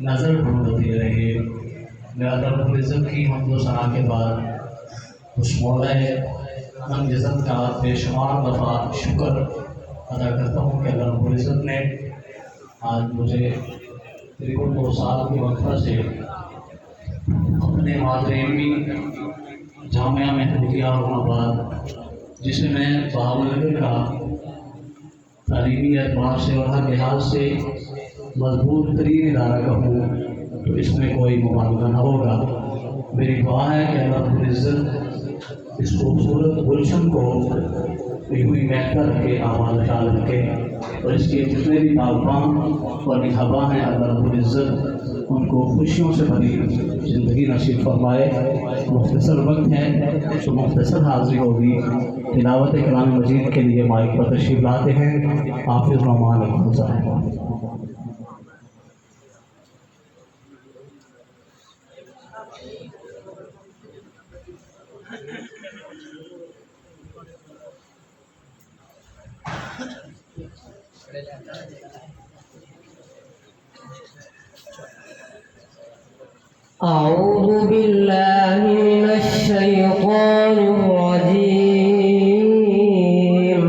नज़र ढूंढते रहे। मैं अल्लाह रब्बुल इज़्ज़त की हम्द सना के बाद उस मौला हम इज़्ज़त का बेशुमार दफ़ा शुक्र अदा करता हूँ कि अल्लाह रब्बुल इज़्ज़त ने आज मुझे तकरीबन 2 साल के वक़्फ़ा से अपने मातरेमी जामिया महमूदिया औरंगाबाद, जिसे मैं बहावलनगर का तालीमी एतबार से और हर लिहाज से मजबूत तरीन इदारा कहूँ तो इसमें कोई मुबालगा न होगा। मेरी दुआ है कि अल्लाह रब्बुल इज़्ज़त इस खूबसूरत गुलशन को यूँ ही महकता रखे, आवाज़ ख्याल रखे और इसके जितने भी बागबान और निगहबान हैं अल्लाह रब्बुल इज़्ज़त उनको खुशियों से भरी ज़िंदगी नसीब फरमाए। मुख्तसर वक्त है तो मुख्तसर हाज़िरी होगी। तिलावत कलाम मजीद के लिए माइक पर तशरीफ़ लाते हैं हाफ़िज़ रहमान अकमल साहब। أعوذ بالله من الشيطان الرجيم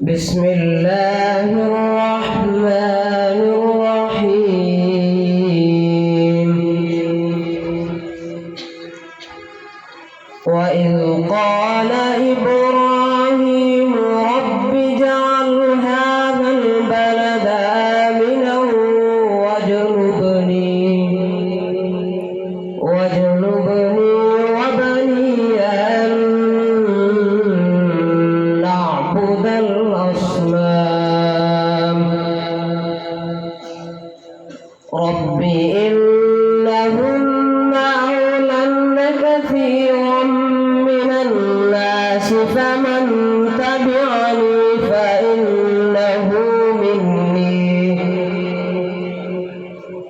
بسم الله الرحمن الرحيم وإذ قال إبراهيم رب اجعل هذا البلد آمنا واجنبني وبني أن نعبد الأصنام رب إنهن أضللن كثيرا من الناس فمن تبعني فإنه مني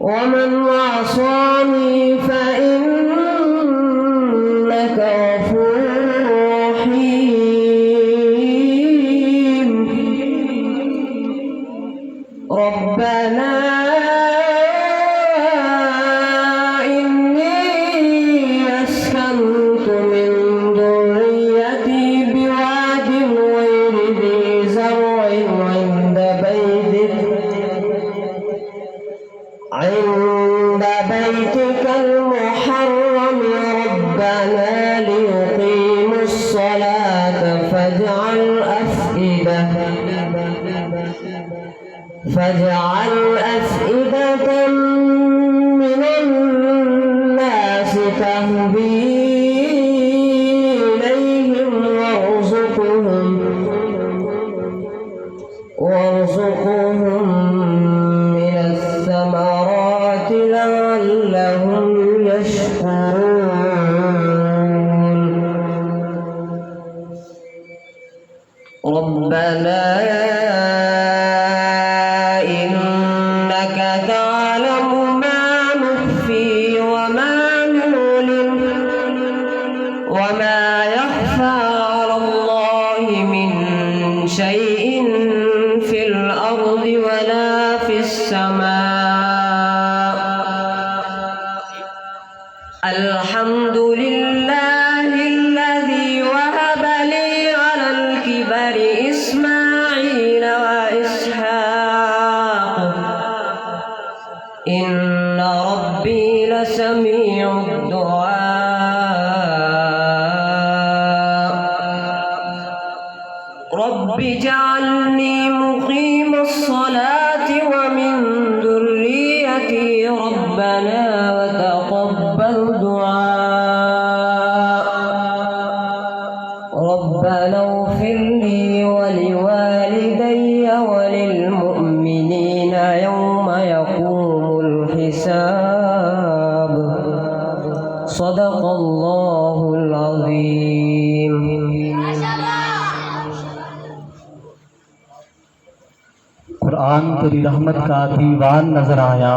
ومن عصاني فإنك غفور رحيم ربنا إني أسكنت من ذريتي بواد غير ذي زرع عند بيتك المحرم ربنا ليقيموا الصلاة فاجعل أفئدة من الناس تهوي إليهم وارزقهم من الثمرات لعلهم يشكرون ربنا إنك تعلم ما نخفي وما نعلن وما يخفى على الله من شيء في الأرض ولا في السماء الحمد لله الذي وهب لي على الكبر إسماعيل وإسحاق إن ربي لسميع الدعاء رب اجعلني مقيم الصلاة ومن ذريتي ربنا وتقبل دعاء ربنا اغفر لي ولوالدي وللمؤمنين يوم يقوم الحساب صدق الله العظيم. कुरान तेरी रहमत का दीवान नजर आया।